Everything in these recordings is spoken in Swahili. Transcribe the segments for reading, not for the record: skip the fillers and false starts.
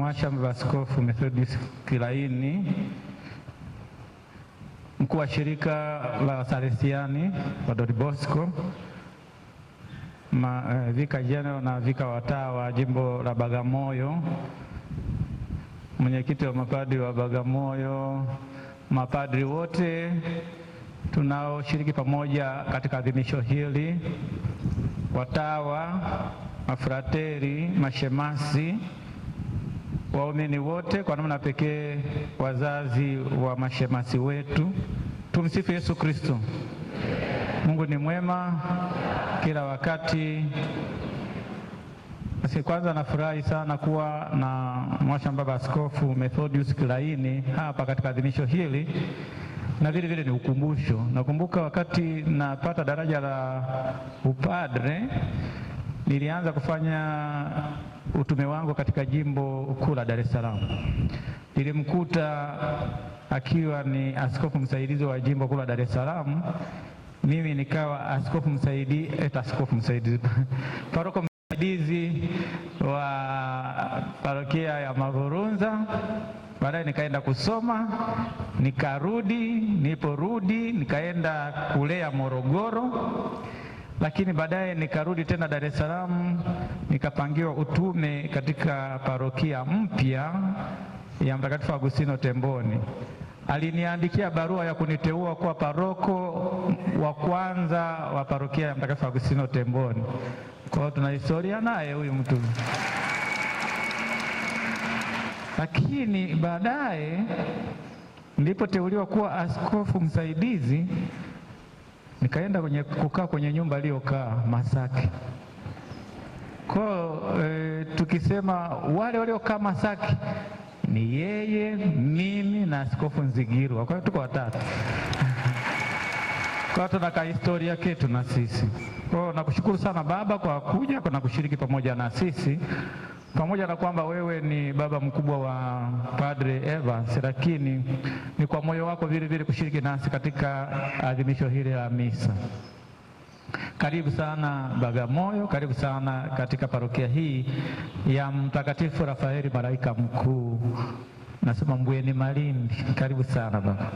Mwashamba Askofu Methodius Kilaini, mkuu wa shirika la Salesiani wa Don Bosco, vika general na vika watawa wa jimbo la Bagamoyo, mwenyekiti wa mapadri wa Bagamoyo, mapadri wote tunaoshiriki pamoja katika adhimisho hili, watawa, mafrateri, mashemasi, waumini wote, kwa namna pekee wazazi wa mashemasi wetu. Tumsifu Yesu Kristo. Mungu ni mwema kila wakati. Basi kwanza nafurahi sana kuwa na Mwashamba Askofu Methodius Kilaini hapa katika adhimisho hili, na vile vile ni ukumbusho. Nakumbuka wakati napata daraja la upadre, nilianza kufanya utume wangu katika jimbo kuu la Dar es Salaam. Nilimkuta akiwa ni askofu msaidizi wa jimbo kuu la Dar es Salaam, mimi nikawa askofu msaidizi paroko msaidizi wa parokia ya Mavurunza. Baadaye nikaenda kusoma, nikarudi, niliporudi nikaenda kulea Morogoro, lakini baadaye nikarudi tena Dar es Salaam, nikapangiwa utume katika parokia mpya ya Mtakatifu Agustino Temboni. Aliniandikia barua ya kuniteua kuwa paroko wa kwanza wa parokia ya Mtakatifu Agustino Temboni. Kwa hiyo tuna historia naye huyu mtu. Lakini baadaye nilipoteuliwa kuwa askofu msaidizi, nikaenda kukaa kwenye nyumba aliyokaa Masaki. Kwa tukisema wale waliokaa Masaki ni yeye, mimi na Askofu Nzigirwa. Kwa hiyo tuko watatu. Kwa hiyo tuna historia yetu na sisi. Kwa hiyo nakushukuru sana baba kwa kuja na kushiriki pamoja na sisi. Pamoja na kwamba wewe ni baba mkubwa wa Padre Evans, lakini ni kwa moyo wako vile vile kushiriki nasi katika adhimisho hili la misa. Karibu sana Bagamoyo, karibu sana katika parokia hii ya Mtakatifu Rafaeli Malaika Mkuu. Nasema Mbweni Malindi. Karibu sana baba.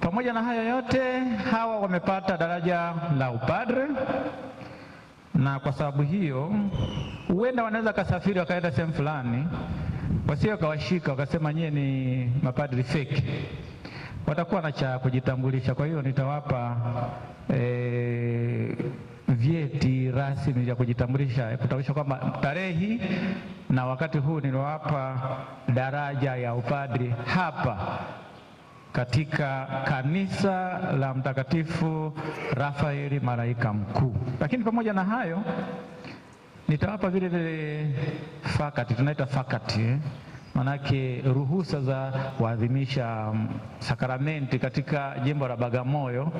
Pamoja na hayo yote, hawa wamepata daraja la upadre, na kwa sababu hiyo huenda wanaweza kasafiri wakaenda sehemu fulani, wasio kawashika wakasema nyie ni mapadri fake, watakuwa na cha kujitambulisha. Kwa hiyo nitawapa vyeti rasmi vya kujitambulisha, kutambulisha kwamba tarehe na wakati huu niliwapa daraja ya upadri hapa katika kanisa la Mtakatifu Rafaeli Malaika Mkuu. Lakini pamoja na hayo nitawapa vile vile fakati, tunaita fakati, manake ruhusa za kuadhimisha sakramenti katika jimbo la Bagamoyo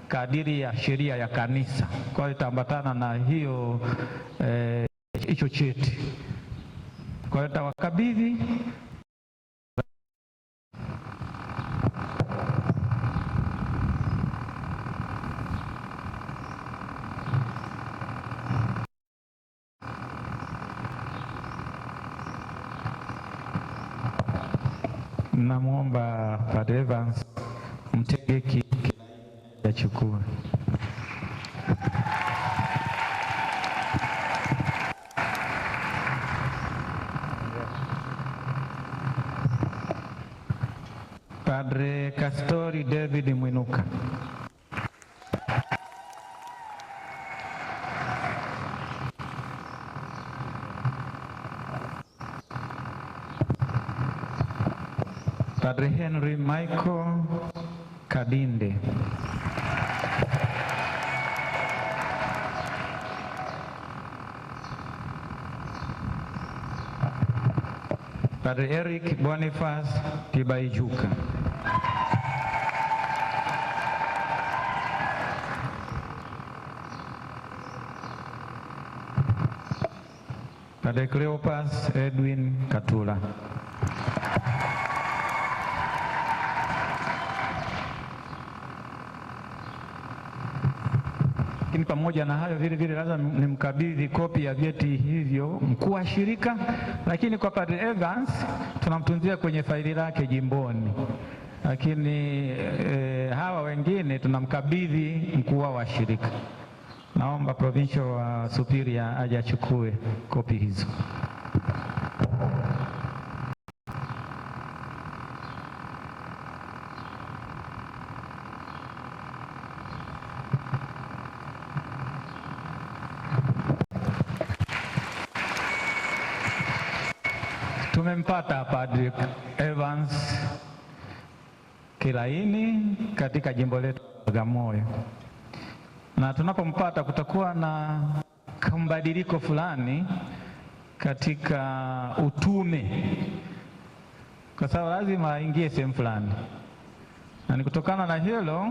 kadiri ya sheria ya kanisa. Kwa hiyo itaambatana na hiyo hicho cheti. Kwa hiyo tawakabidhi Namwomba Padre Evans Mtegeki achukue. Padre Castori David Mwinuka. Padre Henry Michael Kadinde. Padre Eric Boniface Tibaijuka. Padre Cleopas Edwin Katula. Lakini pamoja na hayo vile vile lazima nimkabidhi kopi ya vyeti hivyo mkuu wa shirika, lakini kwa Padre Evans tunamtunzia kwenye faili lake jimboni, lakini hawa wengine tunamkabidhi mkuu wa shirika. Naomba Provincial Superior aje achukue kopi hizo. Tumempata Padre Evans Kilaini katika jimbo letu Bagamoyo, na tunapompata kutakuwa na mabadiliko fulani katika utume, kwa sababu lazima aingie sehemu fulani, na ni kutokana na hilo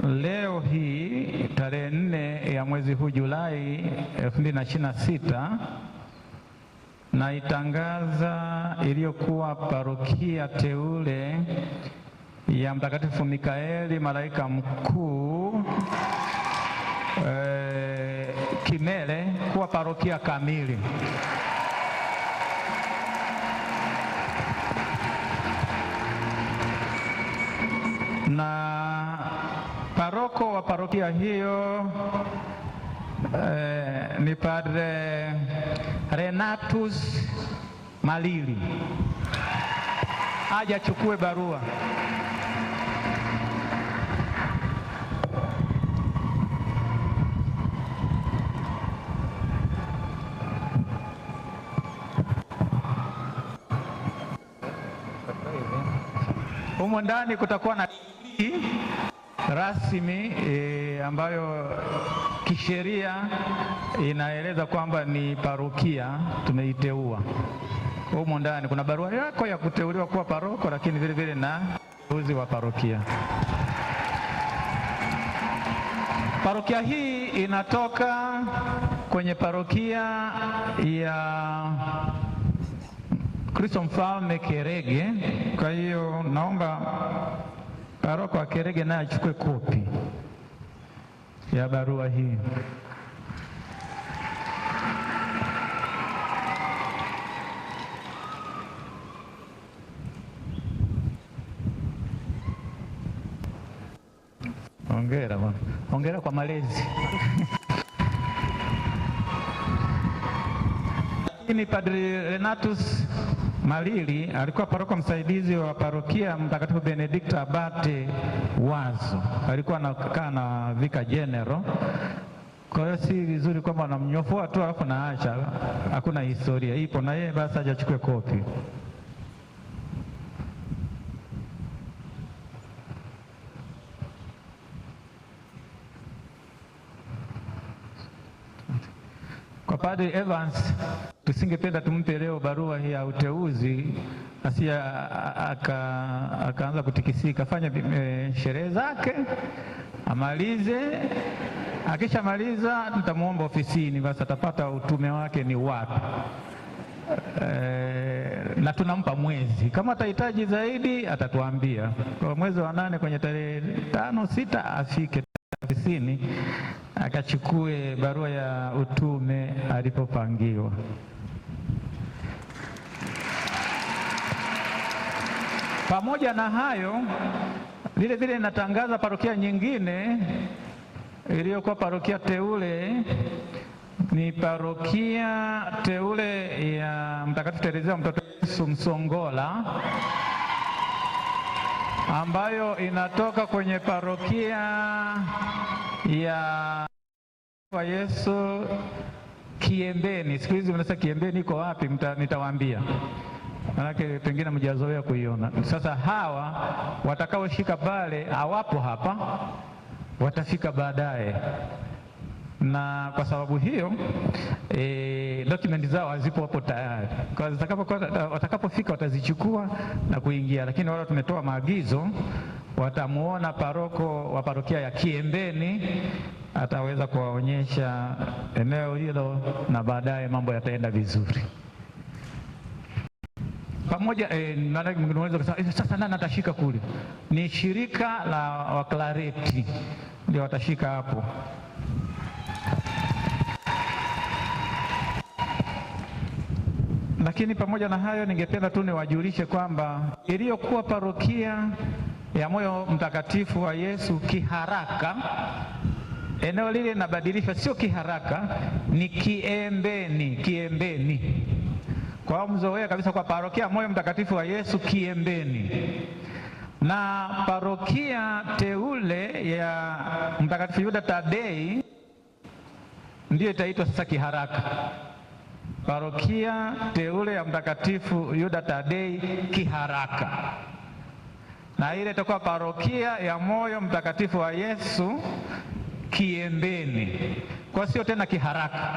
leo hii tarehe 4 ya mwezi huu Julai 2026 naitangaza iliyokuwa parokia teule ya Mtakatifu Mikaeli malaika mkuu Kimele kuwa parokia kamili. Na paroko wa parokia hiyo ni Padre Renatus Malili. Aje achukue barua. Humo ndani kutakuwa na rasmi ambayo kisheria inaeleza kwamba ni parokia tumeiteua. Humo ndani kuna barua yako ya kuteuliwa kuwa paroko, lakini vile vile na uteuzi wa parokia. Parokia hii inatoka kwenye parokia ya Kristo Mfalme Kerege. Kwa hiyo naomba paroko wa Kerege naye achukue kopi ya barua hii. Hongera bwana. Hongera kwa malezi. Lakini Padre Renatus Malili alikuwa paroko msaidizi wa parokia Mtakatifu Benedikta Abate Wazo. Alikuwa anakaa na Vicar General. Kwa hiyo si vizuri kwamba anamnyofoa tu alafu naacha. Hakuna historia. Ipo na yeye, basi aje achukue kopi. Kwa Padre Evans tusingependa tumpe leo barua hii ya uteuzi asia akaanza kutikisika. Fanya sherehe zake amalize, akishamaliza tutamuomba ofisini, basi atapata utume wake ni wapi. Na tunampa mwezi, kama atahitaji zaidi atatuambia. Kwa mwezi wa 8 kwenye tarehe 5, 6 afike ofisini akachukue barua ya utume alipopangiwa. Pamoja na hayo, vile vile natangaza parokia nyingine iliyokuwa parokia teule ni parokia teule ya Mtakatifu Teresa Mtoto Yesu Msongola, ambayo inatoka kwenye parokia ya kwa Yesu Kiembeni. Siku hizi mnasema Kiembeni iko wapi? Nitawaambia, manake pengine mjazoea kuiona. Sasa hawa watakaoshika pale hawapo hapa, watafika baadaye, na kwa sababu hiyo dokumenti zao hazipo hapo tayari. Kwa watakapofika watazichukua na kuingia, lakini wale tumetoa maagizo, watamuona paroko wa parokia ya Kiembeni, ataweza kuwaonyesha eneo hilo na baadaye mambo yataenda vizuri. Pamoja sasa nani atashika kule? Ni shirika la Waklareti ndio watashika hapo. Lakini pamoja na hayo, ningependa tu niwajulishe kwamba iliyokuwa parokia ya Moyo Mtakatifu wa Yesu Kiharaka, eneo lile linabadilishwa, sio Kiharaka, ni Kiembeni. Kiembeni. Kwa hiyo mzoea kabisa kwa parokia Moyo Mtakatifu wa Yesu Kiembeni, na parokia teule ya Mtakatifu Yuda Tadei ndiyo itaitwa sasa Kiharaka. Parokia teule ya Mtakatifu Yuda Tadei Kiharaka, na ile itakuwa parokia ya Moyo Mtakatifu wa Yesu Kiembeni, kwa sio tena Kiharaka.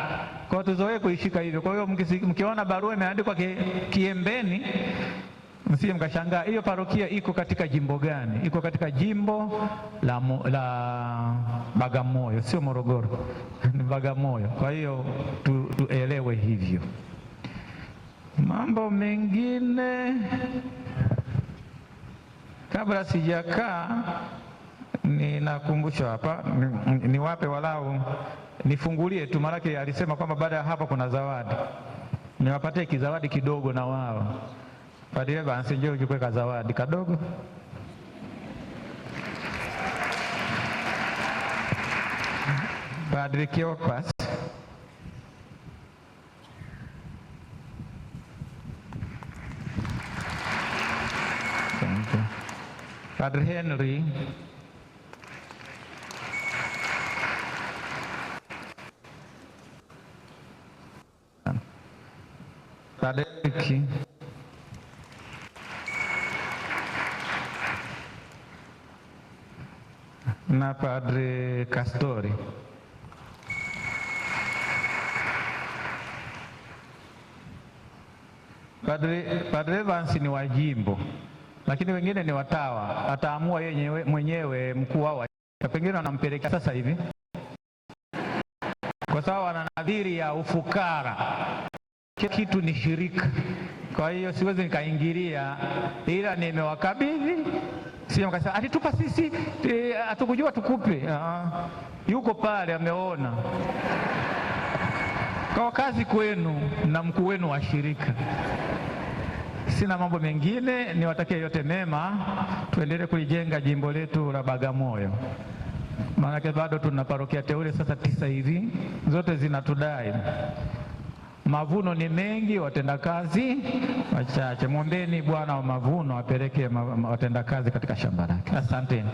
Kwa tuzoee kuishika hivyo. Kwa hiyo mkiona barua imeandikwa Kiembeni, msije mkashangaa hiyo parokia iko katika jimbo gani. Iko katika jimbo la Bagamoyo, sio Morogoro ni Bagamoyo. Kwa hiyo tuelewe hivyo. Mambo mengine kabla sijakaa, ninakumbusha hapa, niwape walau nifungulie tu, maana alisema kwamba baada ya hapa kuna zawadi. Niwapatie kizawadi kidogo na wao. Padre Bansi, njoo uchukue kazawadi kadogo. Padre Cleopas, Padre Henry, Padre Ki, na Padre Castori. Padre Evans ni wa jimbo, lakini wengine ni watawa. Ataamua yeye mwenyewe mkuu wao, pengine wanampeleka sasa hivi, kwa sababu ana nadhiri ya ufukara. Kitu ni shirika, kwa hiyo siwezi nikaingilia, ila nimewakabidhi. Sio mkasema atitupa sisi, atukujua tukupe. Yuko pale ameona. Kwa kazi kwenu na mkuu wenu wa shirika. Sina mambo mengine, niwatakie yote mema, tuendelee kulijenga jimbo letu la Bagamoyo. Maana bado tuna parokia teule sasa 9 hivi, zote zinatudai. Mavuno ni mengi, watendakazi wachache. Mwombeni Bwana wa mavuno apeleke watendakazi katika shamba lake. Asanteni.